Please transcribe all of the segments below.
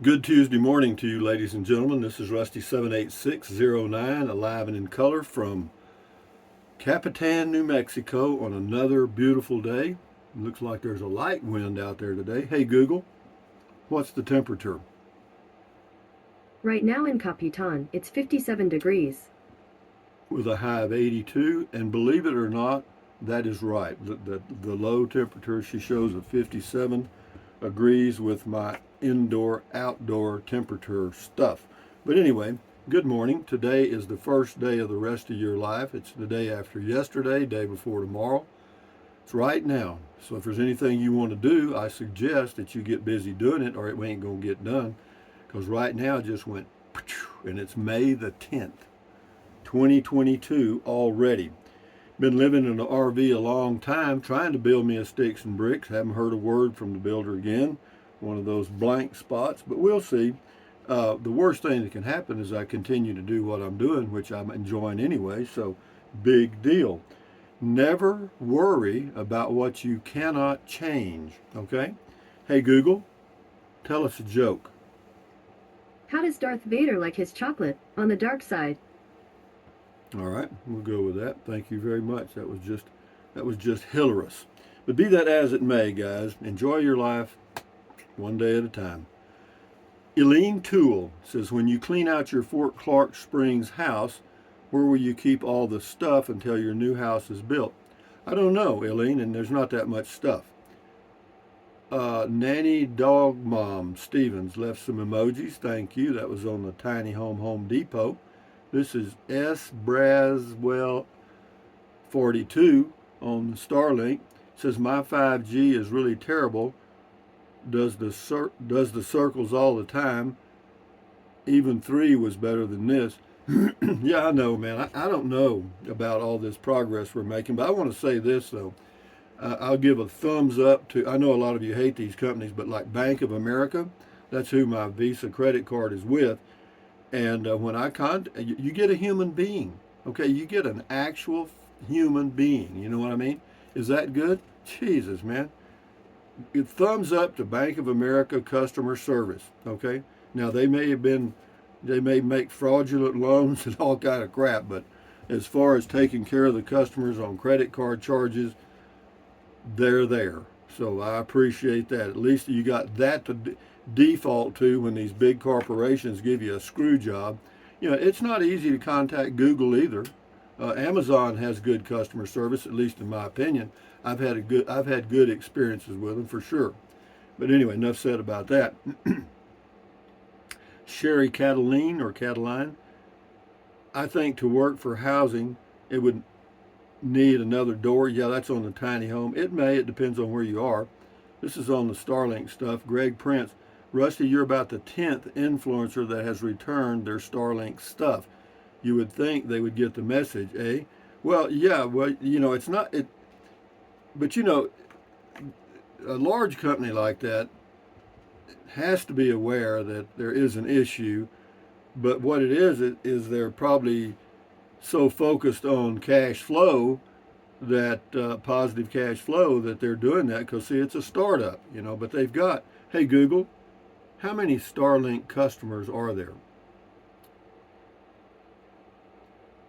Good Tuesday morning to you, ladies and gentlemen. This is Rusty 78609, alive and in color from Capitan, New Mexico on another beautiful day. It looks like there's a light wind out there today. Hey Google, what's the temperature? Right now in Capitan, it's 57 degrees. With a high of 82, and believe it or not, that is right. The low temperature she shows of 57 agrees with my indoor outdoor temperature stuff. But anyway, good morning. Today is the first day of the rest of your life. It's the day after yesterday, day before tomorrow. It's right now. So if there's anything you want to do, I suggest that you get busy doing it or it ain't going to get done. Because right now it just went, and it's May the 10th, 2022 already. Been living in an RV a long time, trying to build me a sticks and bricks. Haven't heard a word from the builder again. One of those blank spots, but we'll see. The worst thing that can happen is I continue to do what I'm doing, which I'm enjoying anyway, so big deal. Never worry about what you cannot change, okay? Hey Google, tell us a joke. How does Darth Vader like his chocolate? On the dark side. All right, we'll go with that. Thank you very much. That was just hilarious. But be that as it may, guys, enjoy your life one day at a time. Eileen Toole says, when you clean out your Fort Clark Springs house, where will you keep all the stuff until your new house is built? I don't know, Eileen, and there's not that much stuff. Nanny Dog Mom Stevens left some emojis. Thank you. That was on the Tiny Home Depot. This is S. Braswell 42 on Starlink. It says my 5G is really terrible. Does the circles all the time. Even 3 was better than this. Yeah, I know, man. I don't know about all this progress we're making, but I want to say this though. I'll give a thumbs up to. I know a lot of you hate these companies, but like Bank of America, that's who my Visa credit card is with. And when I you get a human being. Okay, you get an actual human being. You know what I mean? Is that good? Jesus, man. Thumbs up to Bank of America customer service. Okay, now they may make fraudulent loans and all kind of crap, but as far as taking care of the customers on credit card charges, they're there. So I appreciate that. At least you got that to default to when these big corporations give you a screw job. You know, it's not easy to contact Google either. Amazon has good customer service, at least in my opinion. I've had good experiences with them for sure. But anyway, enough said about that. Sherry Cataline, I think to work for housing, it would need another door. Yeah, that's on the tiny home. It may. It depends on where you are. This is on the Starlink stuff. Greg Prince. Rusty, you're about the 10th influencer that has returned their Starlink stuff. You would think they would get the message, eh? Well, yeah, well, you know, it's not, but you know, a large company like that has to be aware that there is an issue, but what it is they're probably so focused on cash flow that positive cash flow that they're doing that because see it's a startup, you know, but they've got, hey Google, how many Starlink customers are there?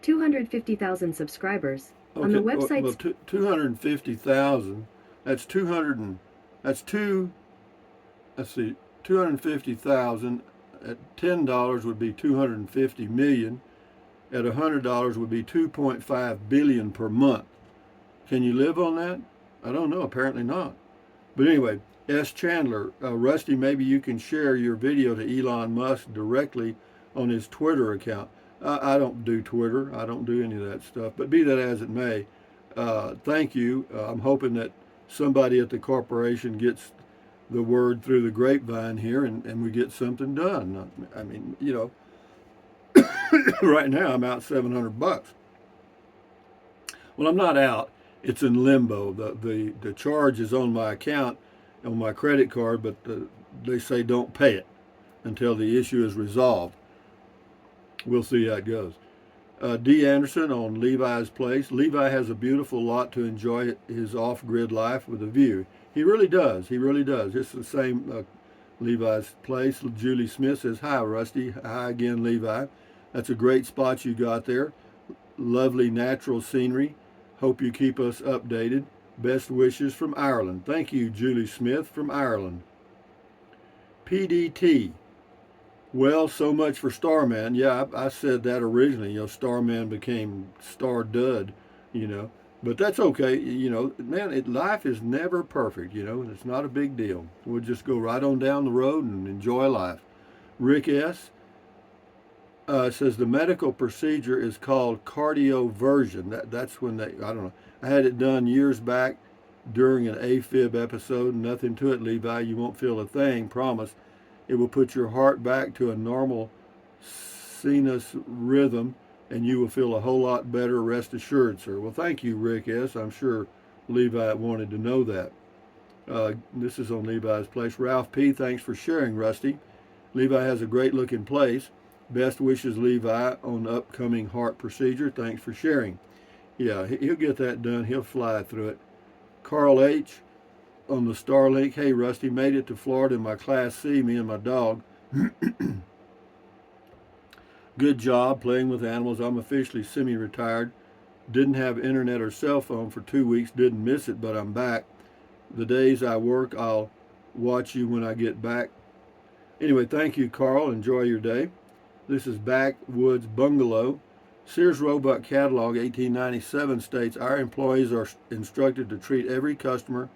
250,000 subscribers. On the Okay, website. well 250,000, that's 200 and that's two, let's see, 250,000 at $10 would be 250 million, at $100 would be 2.5 billion per month. Can you live on that? I don't know. Apparently not. But anyway, S. Chandler, Rusty, maybe you can share your video to Elon Musk directly on his Twitter account. I don't do Twitter. I don't do any of that stuff. But be that as it may, thank you. I'm hoping that somebody at the corporation gets the word through the grapevine here and we get something done. I mean, you know, right now I'm out $700. Well, I'm not out. It's in limbo. The charge is on my account, on my credit card, but they say don't pay it until the issue is resolved. We'll see how it goes. D. Anderson on Levi's Place. Levi has a beautiful lot to enjoy his off-grid life with a view. He really does. He really does. It's the same Levi's place. Julie Smith says, "Hi, Rusty." Hi again, Levi. That's a great spot you got there. Lovely natural scenery. Hope you keep us updated. Best wishes from Ireland. Thank you, Julie Smith from Ireland. PDT. Well, so much for Starman. Yeah, I said that originally. Starman became Star Dud, you know. But that's okay. Man, life is never perfect, It's not a big deal. We'll just go right on down the road and enjoy life. Rick S. Says the medical procedure is called cardioversion. That's when I don't know. I had it done years back during an AFib episode. Nothing to it, Levi. You won't feel a thing, promise. It will put your heart back to a normal sinus rhythm, and you will feel a whole lot better, rest assured, sir. Well, thank you, Rick S. I'm sure Levi wanted to know that. This is on Levi's place. Ralph P., thanks for sharing, Rusty. Levi has a great looking place. Best wishes, Levi, on the upcoming heart procedure. Thanks for sharing. Yeah, he'll get that done. He'll fly through it. Carl H. on the Starlink. Hey, Rusty, made it to Florida in my Class C, me and my dog. Good job playing with animals. I'm officially semi-retired. Didn't have internet or cell phone for 2 weeks. Didn't miss it, but I'm back. The days I work, I'll watch you when I get back. Anyway, thank you, Carl. Enjoy your day. This is Backwoods Bungalow. Sears Roebuck Catalog 1897 states, our employees are instructed to treat every customer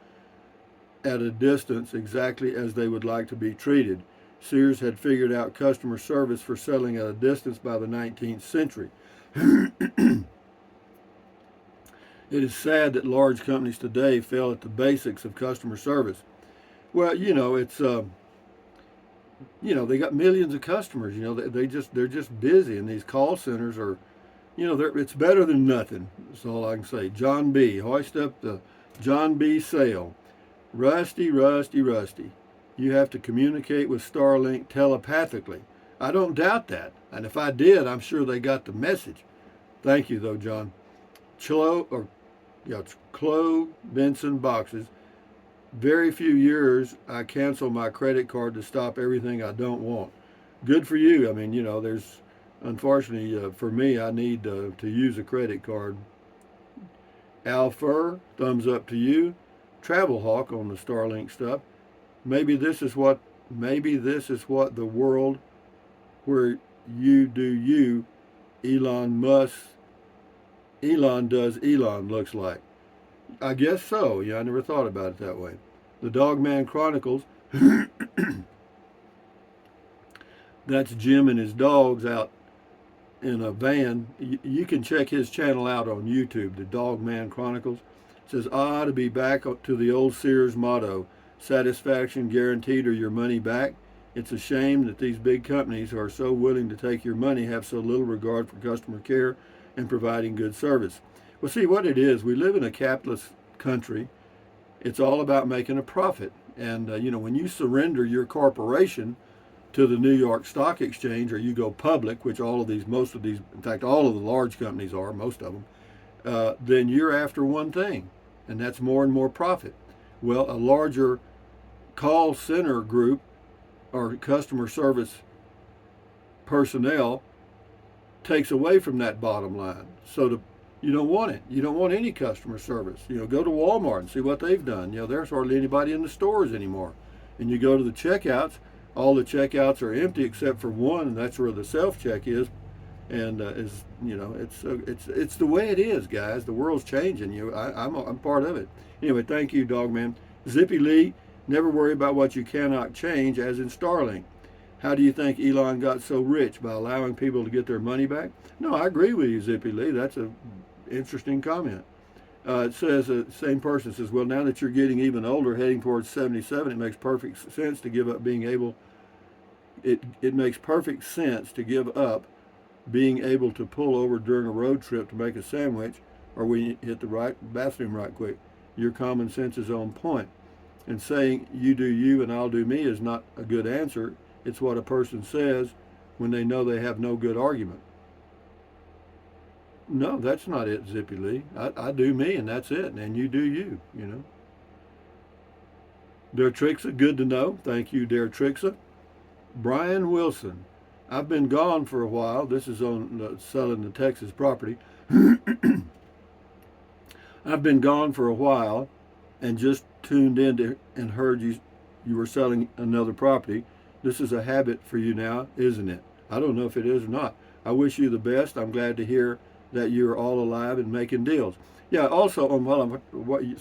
at a distance exactly as they would like to be treated. Sears had figured out customer service for selling at a distance by the 19th century. It is sad that large companies today fail at the basics of customer service. Well, they got millions of customers. They're just busy, and these call centers are, it's better than nothing. That's all I can say. John B. Hoist up the John B. sail. Rusty, Rusty, Rusty. You have to communicate with Starlink telepathically. I don't doubt that. And if I did, I'm sure they got the message. Thank you, though, John. Chloe Benson boxes. Very few years, I cancel my credit card to stop everything I don't want. Good for you. I mean, there's, unfortunately, for me, I need to use a credit card. Al Fur, thumbs up to you. Travel Hawk on the Starlink stuff. Maybe this is what the world where you do you, Elon does Elon looks like. I guess so. Yeah, I never thought about it that way. The Dogman Chronicles. That's Jim and his dogs out in a van. You can check his channel out on YouTube, the Dogman Chronicles. It says, to be back to the old Sears motto, satisfaction guaranteed or your money back. It's a shame that these big companies who are so willing to take your money have so little regard for customer care and providing good service. Well, see what it is. We live in a capitalist country. It's all about making a profit. And, when you surrender your corporation to the New York Stock Exchange or you go public, which most of these, in fact, all of the large companies are, most of them, then you're after one thing, and that's more and more profit. Well, a larger call center group or customer service personnel takes away from that bottom line. So you don't want it. You don't want any customer service. Go to Walmart and see what they've done. There's hardly anybody in the stores anymore. And you go to the checkouts, all the checkouts are empty except for one, and that's where the self-check is. And it's the way it is, guys. The world's changing. I'm part of it. Anyway, thank you, Dogman. Zippy Lee, never worry about what you cannot change, as in Starlink. How do you think Elon got so rich? By allowing people to get their money back? No, I agree with you, Zippy Lee. That's an interesting comment. It says, same person says, well, now that you're getting even older, heading towards 77, it makes perfect sense to give up being able, it makes perfect sense to give up being able to pull over during a road trip to make a sandwich or when you hit the right bathroom right quick. Your common sense is on point. And saying you do you and I'll do me is not a good answer. It's what a person says when they know they have no good argument. No, that's not it, Zippy Lee. I do me and that's it. And you do you, Dear Trixa, good to know. Thank you, dear Trixa. Brian Wilson. I've been gone for a while. This is on selling the Texas property. I've been gone for a while and just tuned in and heard you were selling another property. This is a habit for you now, isn't it? I don't know if it is or not. I wish you the best. I'm glad to hear that you're all alive and making deals. Yeah. Also,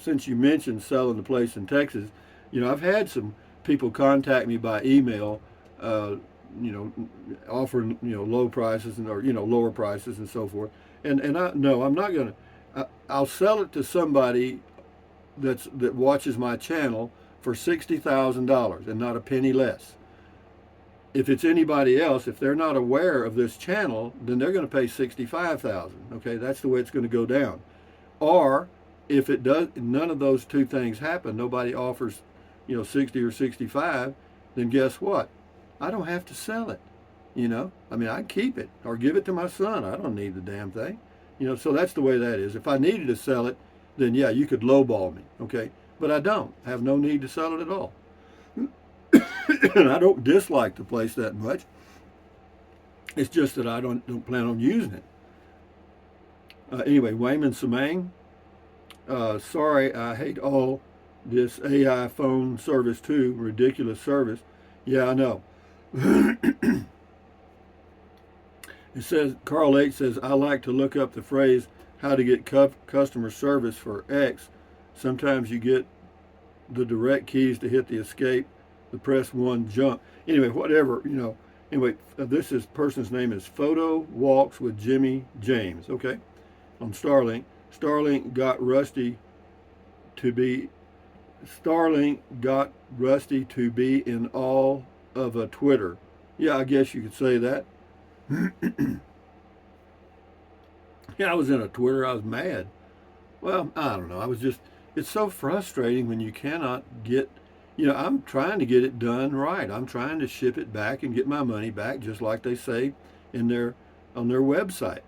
since you mentioned selling the place in Texas, I've had some people contact me by email, uh, offering low prices or lower prices and so forth. And I no, I'm not gonna. I'll sell it to somebody that watches my channel for $60,000 and not a penny less. If it's anybody else, if they're not aware of this channel, then they're going to pay 65,000. Okay, that's the way it's going to go down. Or if it does, none of those two things happen. Nobody offers, 60 or 65. Then guess what? I don't have to sell it. I mean, I can keep it or give it to my son. I don't need the damn thing. So that's the way that is. If I needed to sell it, then yeah, you could lowball me. Okay, but I don't. I have no need to sell it at all. And I don't dislike the place that much. It's just that I don't plan on using it. Anyway, Wayman Samang, sorry, I hate all this AI phone service too. Ridiculous service. Yeah, I know. It says, Carl H says, I like to look up the phrase, how to get customer service for X. Sometimes you get the direct keys to hit the escape, the press one jump. Anyway, whatever, Anyway, this person's name is Photo Walks with Jimmy James, okay, on Starlink. Starlink got Rusty to be in all of a Twitter. Yeah, I guess you could say that. Yeah, I was in a Twitter. I was mad. Well, I don't know. It's so frustrating when you cannot get, I'm trying to get it done right. I'm trying to ship it back and get my money back, just like they say on their website.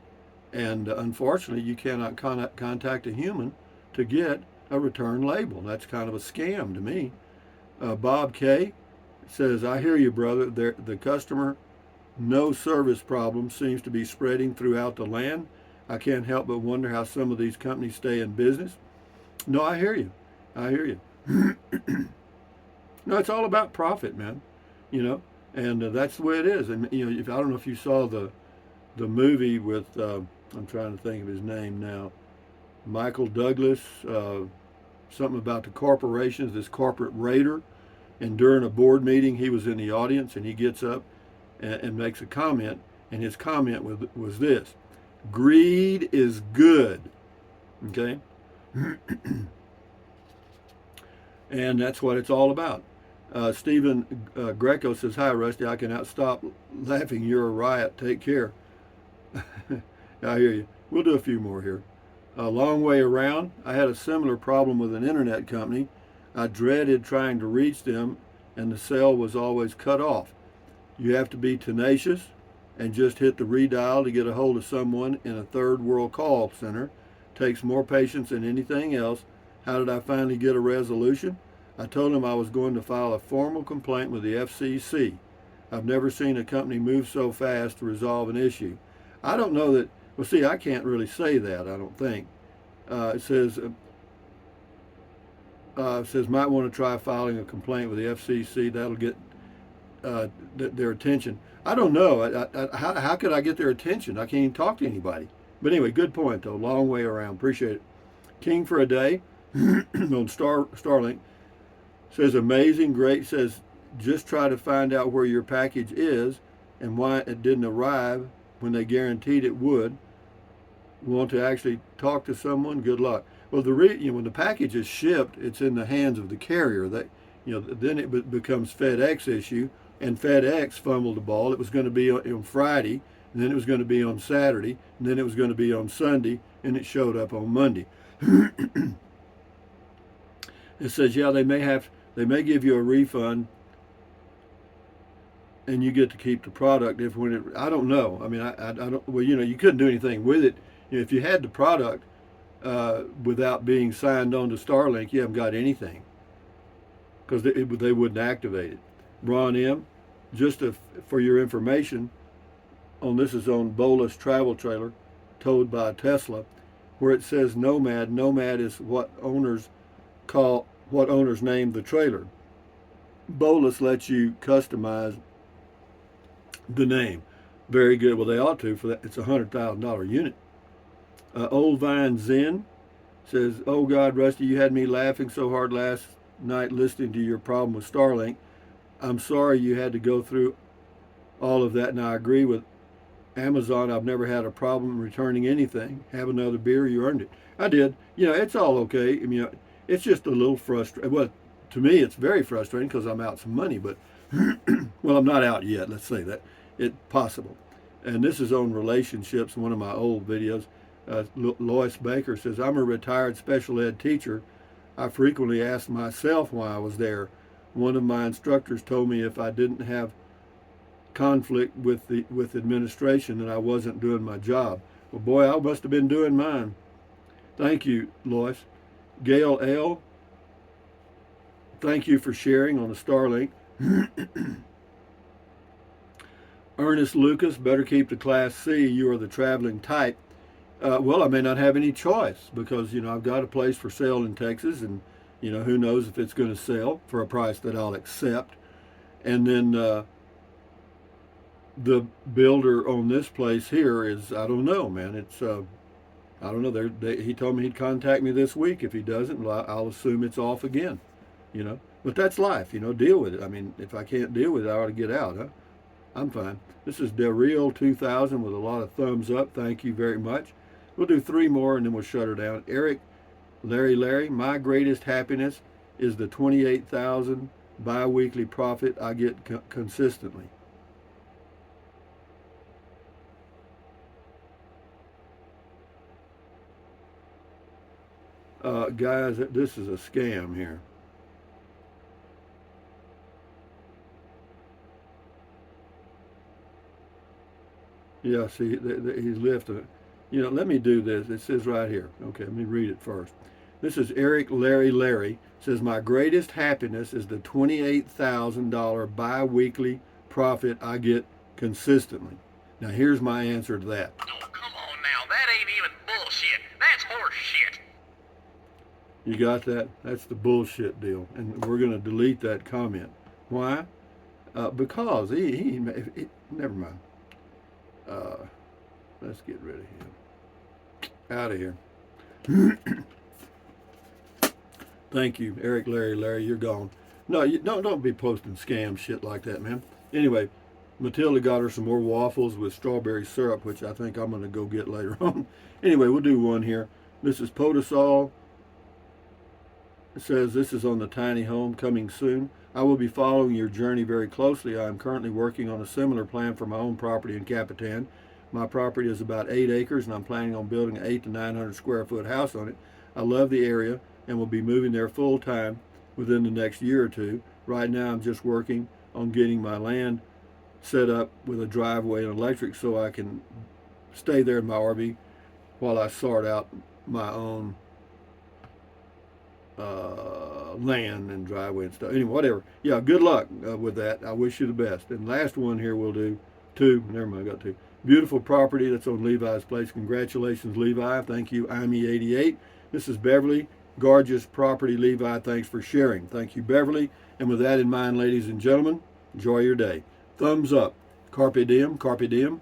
And unfortunately, you cannot contact a human to get a return label. That's kind of a scam to me. Bob K says, I hear you, brother. The customer no service problem seems to be spreading throughout the land. I can't help but wonder how some of these companies stay in business. No, I hear you. I hear you. No, it's all about profit, man. And that's the way it is. And if I don't know if you saw the movie with I'm trying to think of his name now, Michael Douglas, something about the corporations, this corporate raider. And during a board meeting, he was in the audience, and he gets up and makes a comment, and his comment was this: greed is good. Okay. And that's what it's all about. Stephen Greco says, hi, Rusty. I cannot stop laughing. You're a riot. Take care. I hear you. We'll do a few more here. A long way around. I had a similar problem with an internet company. I dreaded trying to reach them, and the cell was always cut off. You have to be tenacious and just hit the redial to get a hold of someone in a third world call center. Takes more patience than anything else. How did I finally get a resolution? I told them I was going to file a formal complaint with the FCC. I've never seen a company move so fast to resolve an issue. I don't know that, well, see, I can't really say that, I don't think. It says might want to try filing a complaint with the FCC. That'll get their attention. I don't know. How could I get their attention? I can't even talk to anybody. But anyway, good point, though. Long way around. Appreciate it. King for a day on Starlink says, amazing, great. Says, just try to find out where your package is and why it didn't arrive when they guaranteed it would. Want to actually talk to someone? Good luck. Well, when the package is shipped, it's in the hands of the carrier. Then it becomes FedEx issue, and FedEx fumbled the ball. It was going to be on Friday, and then it was going to be on Saturday, and then it was going to be on Sunday, and it showed up on Monday. It says, yeah, they may give you a refund, and you get to keep the product I don't know. I mean, I don't. Well, you couldn't do anything with it. If you had the product without being signed on to Starlink, you haven't got anything. because they wouldn't activate it. Ron M., just for your information, this is on Bolus travel trailer, towed by Tesla, where it says Nomad. Nomad is what owners name the trailer. Bolus lets you customize the name. Very good. Well, they ought to for that. It's $100,000 unit. Old Vine Zen says, "Oh God, Rusty, you had me laughing so hard last night listening to your problem with Starlink. I'm sorry you had to go through all of that, and I agree with Amazon. I've never had a problem returning anything. Have another beer, you earned it." I did. It's all okay. I mean, it's just a little frustrating. Well, to me, it's very frustrating because I'm out some money, but well, I'm not out yet. Let's say that it's possible. And this is on relationships. One of my old videos. Lois Baker says, "I'm a retired special ed teacher. I frequently ask myself why I was there. One of my instructors told me if I didn't have conflict with administration that I wasn't doing my job. Well, boy, I must have been doing mine." Thank you, Lois. Gail L., thank you for sharing on the Starlink. Ernest Lucas, better keep the Class C. You are the traveling type. Well, I may not have any choice because, I've got a place for sale in Texas, and, who knows if it's going to sell for a price that I'll accept. And then the builder on this place here is, I don't know, man. It's, I don't know. He told me he'd contact me this week. If he doesn't, well, I'll assume it's off again, But that's life, deal with it. I mean, if I can't deal with it, I ought to get out, huh? I'm fine. This is Del Real 2000 with a lot of thumbs up. Thank you very much. We'll do 3 more and then we'll shut her down. Eric, Larry, my greatest happiness is the $28,000 bi-weekly profit I get consistently. Guys, this is a scam here. Yeah, see, he's lifting it. Let me do this. It says right here. Okay, let me read it first. This is Eric Larry. Says, my greatest happiness is the $28,000 bi-weekly profit I get consistently. Now, here's my answer to that. Oh, come on now. That ain't even bullshit. That's horse shit. You got that? That's the bullshit deal. And we're going to delete that comment. Why? Because he never mind. Let's get rid of him. Out of here. Thank you, Eric Larry, you're gone. No, don't be posting scam shit like that, man. Anyway, Matilda got her some more waffles with strawberry syrup, which I think I'm going to go get later on. Anyway, we'll do one here. This is Podosol. It says, this is on the tiny home coming soon. I will be following your journey very closely. I am currently working on a similar plan for my own property in Capitan. My property is about 8 acres, and I'm planning on building an 800 to 900 square foot house on it. I love the area and will be moving there full time within the next year or two. Right now, I'm just working on getting my land set up with a driveway and electric so I can stay there in my RV while I sort out my own land and driveway and stuff. Anyway, whatever. Yeah, good luck with that. I wish you the best. And last one here we'll do 2. Never mind, I got 2. Beautiful property that's on Levi's place. Congratulations, Levi. Thank you, IME88. This is Beverly. Gorgeous property, Levi. Thanks for sharing. Thank you, Beverly. And with that in mind, ladies and gentlemen, enjoy your day. Thumbs up. Carpe diem. Carpe diem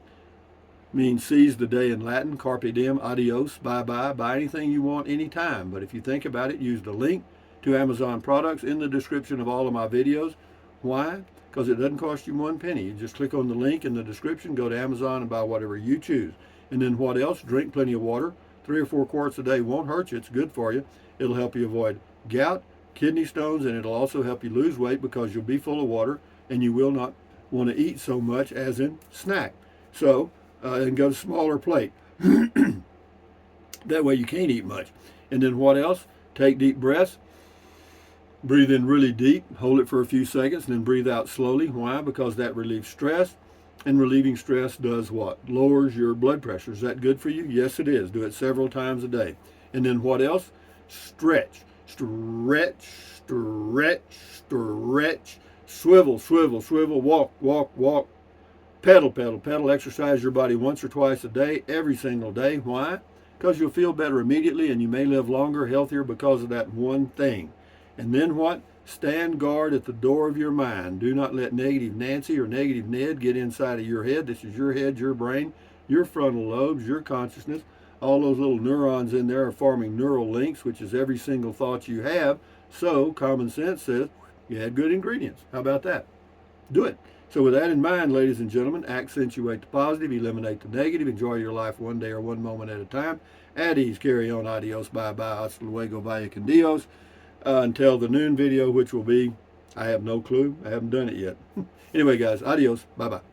means seize the day in Latin. Carpe diem. Adios. Bye-bye. Buy anything you want anytime. But if you think about it, use the link to Amazon products in the description of all of my videos. Why? Because it doesn't cost you 1 penny. You just click on the link in the description, go to Amazon and buy whatever you choose. And then what else? Drink plenty of water. 3 or 4 quarts a day won't hurt you. It's good for you. It'll help you avoid gout, kidney stones, and it'll also help you lose weight because you'll be full of water and you will not want to eat so much as in snack. So, and go to smaller plate. That way you can't eat much. And then what else? Take deep breaths. Breathe in really deep, hold it for a few seconds, and then breathe out slowly. Why? Because that relieves stress, and relieving stress does what? Lowers your blood pressure. Is that good for you? Yes, it is. Do it several times a day. And then what else? Stretch. Stretch, stretch, stretch. Swivel, swivel, swivel. Walk, walk, walk. Pedal, pedal, pedal. Exercise your body once or twice a day, every single day. Why? Because you'll feel better immediately and you may live longer, healthier because of that one thing. And then what? Stand guard at the door of your mind. Do not let negative Nancy or negative Ned get inside of your head. This is your head, your brain, your frontal lobes, your consciousness. All those little neurons in there are forming neural links, which is every single thought you have. So common sense says you had good ingredients. How about that? Do it. So with that in mind, ladies and gentlemen, accentuate the positive, eliminate the negative, enjoy your life one day or one moment at a time. At ease, carry on, adios, bye-bye, hasta luego, vaya con Dios. Until the noon video, which will be, I have no clue. I haven't done it yet. Anyway, guys, adios, bye-bye.